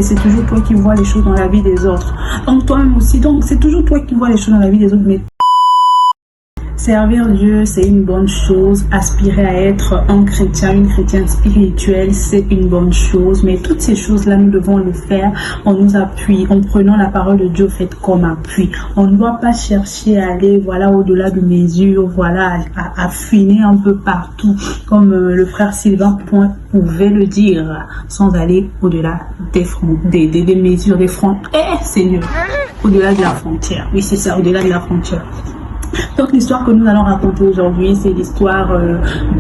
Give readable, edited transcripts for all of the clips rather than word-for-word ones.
c'est toujours toi qui vois les choses dans la vie des autres. Donc toi-même aussi, donc c'est toujours toi qui vois les choses dans la vie des autres, mais servir Dieu, c'est une bonne chose. Aspirer à être un chrétien, une chrétienne spirituelle, c'est une bonne chose. Mais toutes ces choses-là, nous devons le faire en nous appuyant, en prenant la parole de Dieu faite comme appui. On ne doit pas chercher à aller, voilà, au-delà de mesure, voilà, à fuiner un peu partout, comme le frère Sylvain pouvait le dire, sans aller au-delà des mesures, des frontières. Eh, Seigneur, au-delà de la frontière. Oui, c'est ça, au-delà de la frontière. Donc l'histoire que nous allons raconter aujourd'hui, c'est l'histoire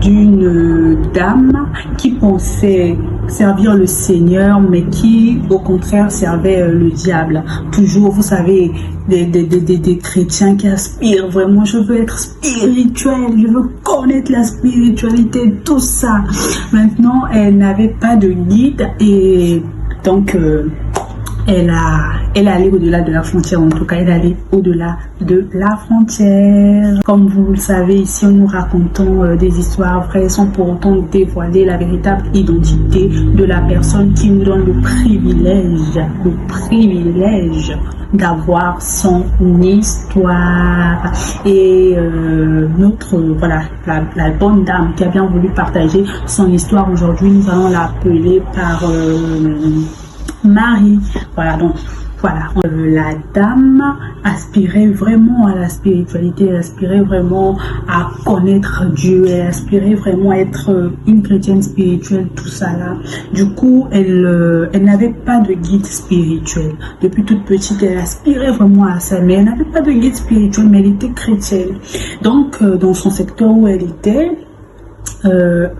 d'une dame qui pensait servir le Seigneur, mais qui au contraire servait le diable. Toujours, vous savez, des chrétiens qui aspirent vraiment, je veux être spirituel, je veux connaître la spiritualité, tout ça. Maintenant, elle n'avait pas de guide et donc elle allait au-delà de la frontière. En tout cas, elle allait au-delà de la frontière. Comme vous le savez, ici, nous racontons des histoires vraies sans pour autant dévoiler la véritable identité de la personne qui nous donne le privilège d'avoir son histoire. Et voilà, la bonne dame qui a bien voulu partager son histoire aujourd'hui, nous allons l'appeler par Marie. Voilà, donc voilà, la dame aspirait vraiment à la spiritualité, elle aspirait vraiment à connaître Dieu, elle aspirait vraiment à être une chrétienne spirituelle, tout ça là. Du coup, elle n'avait pas de guide spirituel. Depuis toute petite, elle aspirait vraiment à ça, mais elle n'avait pas de guide spirituel, mais elle était chrétienne. Donc, dans son secteur où elle était,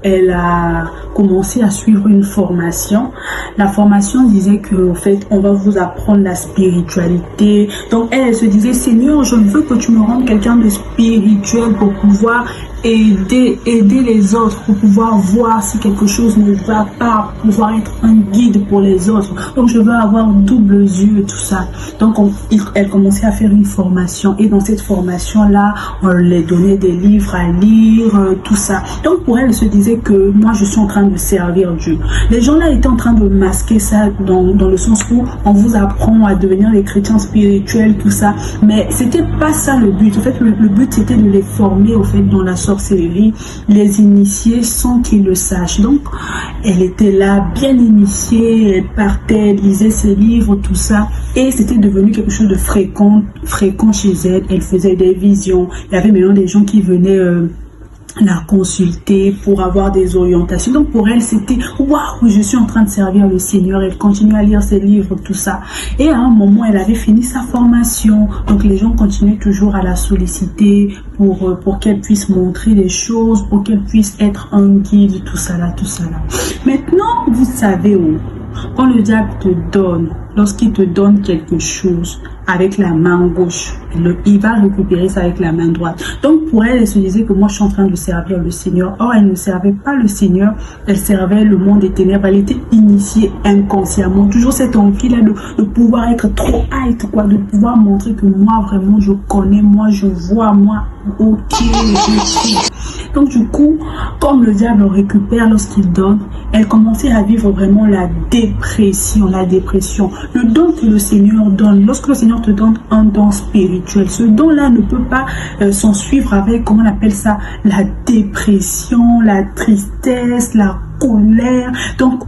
elle a commencé à suivre une formation. La formation disait que, en fait, on va vous apprendre la spiritualité. Donc, elle se disait, Seigneur, je veux que tu me rendes quelqu'un de spirituel pour pouvoir aider les autres, pour pouvoir voir si quelque chose ne va pas, pour pouvoir être un guide pour les autres. Donc, je veux avoir double yeux, tout ça. Donc, elle commençait à faire une formation. Et dans cette formation-là, on lui donnait des livres à lire, tout ça. Donc, pour elle se disait que moi, je suis en train de servir Dieu. Les gens là étaient en train de masquer ça dans le sens où on vous apprend à devenir des chrétiens spirituels, tout ça. Mais c'était pas ça le but. En fait, le but, c'était de les former, au fait, dans la sorcellerie, les initier sans qu'ils le sachent. Donc, elle était là, bien initiée, elle partait, elle lisait ses livres, tout ça. Et c'était devenu quelque chose de fréquent chez elle. Elle faisait des visions. Il y avait maintenant des gens qui venaient la consulter pour avoir des orientations. Donc pour elle, c'était waouh, je suis en train de servir le Seigneur. Elle continue à lire ses livres, tout ça. Et à un moment, elle avait fini sa formation. Donc les gens continuaient toujours à la solliciter pour qu'elle puisse montrer des choses, pour qu'elle puisse être un guide, tout ça là, tout ça là. Maintenant, vous savez où, quand le diable te donne, lorsqu'il te donne quelque chose avec la main gauche, il va récupérer ça avec la main droite. Donc pour elle, elle se disait que moi je suis en train de servir le Seigneur. Or, elle ne servait pas le Seigneur, elle servait le monde des ténèbres. Elle était initiée inconsciemment. Toujours cette envie-là de pouvoir être trop hype, quoi, de pouvoir montrer que moi vraiment je connais, moi je vois, moi ok, je suis. Donc du coup, comme le diable récupère lorsqu'il donne, elle commençait à vivre vraiment la dépression. Le don que le Seigneur donne, lorsque le Seigneur te donne un don spirituel, ce don-là ne peut pas s'en suivre avec, comment on appelle ça, la dépression, la tristesse, la colère. Donc,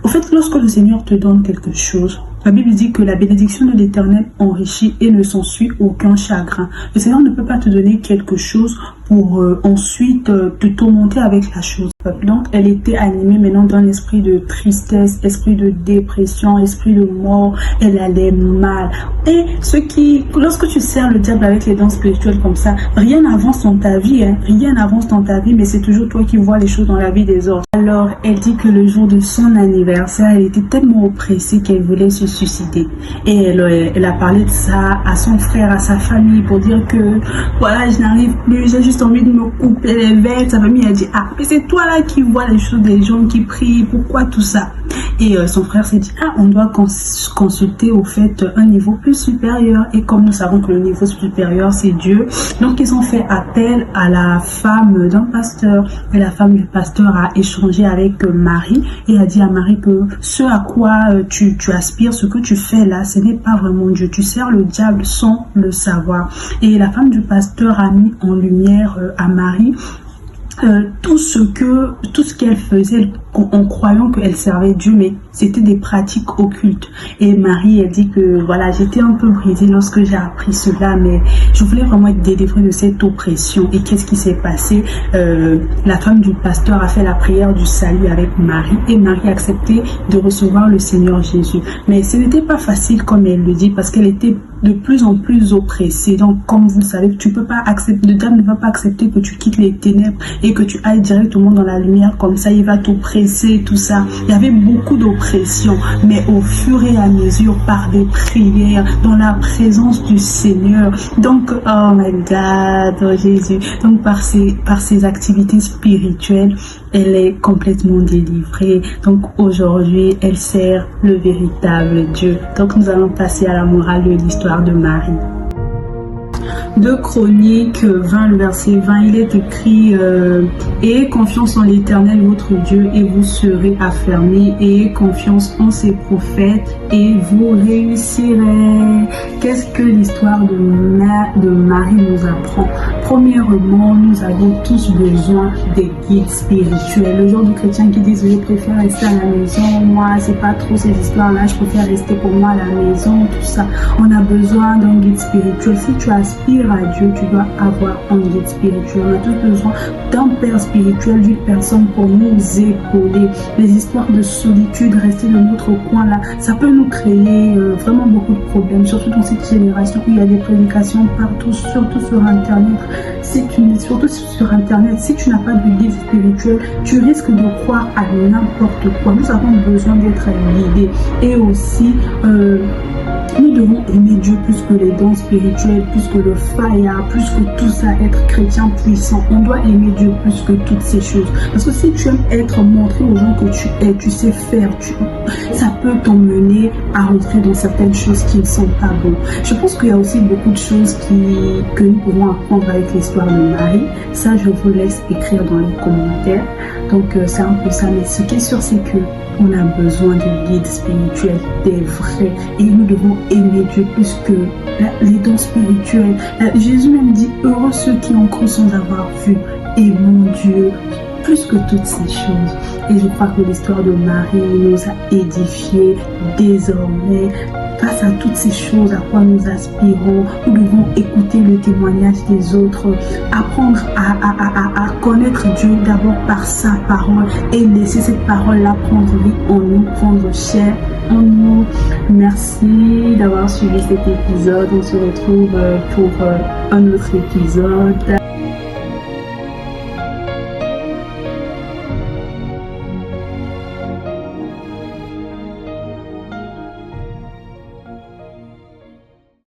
au fait, lorsque le Seigneur te donne quelque chose, la Bible dit que la bénédiction de l'Éternel enrichit et ne s'ensuit aucun chagrin. Le Seigneur ne peut pas te donner quelque chose pour ensuite te tourmenter avec la chose. Donc, elle était animée maintenant d'un esprit de tristesse, esprit de dépression, esprit de mort. Elle allait mal. Et lorsque tu sers le diable avec les dons spirituels comme ça, rien n'avance dans ta vie, hein. Rien n'avance dans ta vie, mais c'est toujours toi qui vois les choses dans la vie des autres. Alors, elle dit que le jour de son anniversaire, elle était tellement oppressée qu'elle voulait se suicider. Et elle a parlé de ça à son frère, à sa famille, pour dire que voilà, je n'arrive plus, j'ai juste envie de me couper les veines. Sa famille a dit, ah, mais c'est toi là qui vois les choses des gens qui prient, pourquoi tout ça? Et son frère s'est dit, ah, on doit consulter au fait un niveau plus supérieur. Et comme nous savons que le niveau supérieur, c'est Dieu, donc ils ont fait appel à la femme d'un pasteur. Et la femme du pasteur a échangé avec Marie et a dit à Marie que ce à quoi tu aspires, ce que tu fais là, ce n'est pas vraiment Dieu. Tu sers le diable sans le savoir. Et la femme du pasteur a mis en lumière à Marie tout ce qu'elle faisait en croyant qu'elle servait Dieu, mais c'était des pratiques occultes. Et Marie a dit que voilà, j'étais un peu brisée lorsque j'ai appris cela, mais je voulais vraiment être délivrée de cette oppression. Et qu'est-ce qui s'est passé? La femme du pasteur a fait la prière du salut avec Marie et Marie a accepté de recevoir le Seigneur Jésus. Mais ce n'était pas facile comme elle le dit, parce qu'elle était de plus en plus oppressée. Donc comme vous le savez, tu peux pas accepter, le diable ne va pas accepter que tu quittes les ténèbres et que tu ailles directement dans la lumière, comme ça il va t'oppresser, tout ça. Il y avait beaucoup d'oppression, mais au fur et à mesure, par des prières, dans la présence du Seigneur, donc oh my God, oh Jésus, donc par ces activités spirituelles, elle est complètement délivrée. Donc aujourd'hui, elle sert le véritable Dieu. Donc nous allons passer à la morale de l'histoire de Marie. 2 Chroniques 20, le verset 20, il est écrit ayez confiance en l'Éternel votre Dieu et vous serez affermis, ayez confiance en ses prophètes et vous réussirez. Qu'est-ce que l'histoire de Marie nous apprend? Premièrement, nous avons tous besoin des guides spirituels. Le genre de chrétiens qui disent je préfère rester à la maison, moi c'est pas trop ces histoires-là, je préfère rester pour moi à la maison, tout ça. On a besoin d'un guide spirituel. Si tu aspires à Dieu, tu dois avoir un guide spirituel. On a tous besoin d'un père spirituel, d'une personne pour nous épauler. Les histoires de solitude, rester dans notre coin là, ça peut nous créer vraiment beaucoup de problèmes, surtout dans cette génération où il y a des prédications partout, surtout sur Internet. Surtout sur Internet, si tu n'as pas de guide spirituel, tu risques de croire à n'importe quoi. Nous avons besoin d'être guidés. Et aussi, nous devons aimer Dieu plus que les dons spirituels, plus que le fire, plus que tout ça, être chrétien puissant. On doit aimer Dieu plus que toutes ces choses. Parce que si tu aimes être montré aux gens que tu es, tu sais faire, ça peut t'emmener à rentrer dans certaines choses qui ne sont pas bonnes. Je pense qu'il y a aussi beaucoup de choses que nous pouvons apprendre avec l'histoire de Marie. Ça, je vous laisse écrire dans les commentaires. Donc, c'est un peu ça. Mais ce qui est sûr, c'est que on a besoin de guides spirituels, des vrais. Et nous devons aimer Dieu plus que les dons spirituels. Jésus même dit, heureux ceux qui ont cru sans avoir vu. Aimons Dieu plus que toutes ces choses. Et je crois que l'histoire de Marie nous a édifiés. Désormais, face à toutes ces choses à quoi nous aspirons, nous devons écouter le témoignage des autres, apprendre à connaître Dieu d'abord par sa parole et laisser cette parole-là prendre vie en nous, prendre chair en nous. Merci d'avoir suivi cet épisode. On se retrouve pour un autre épisode.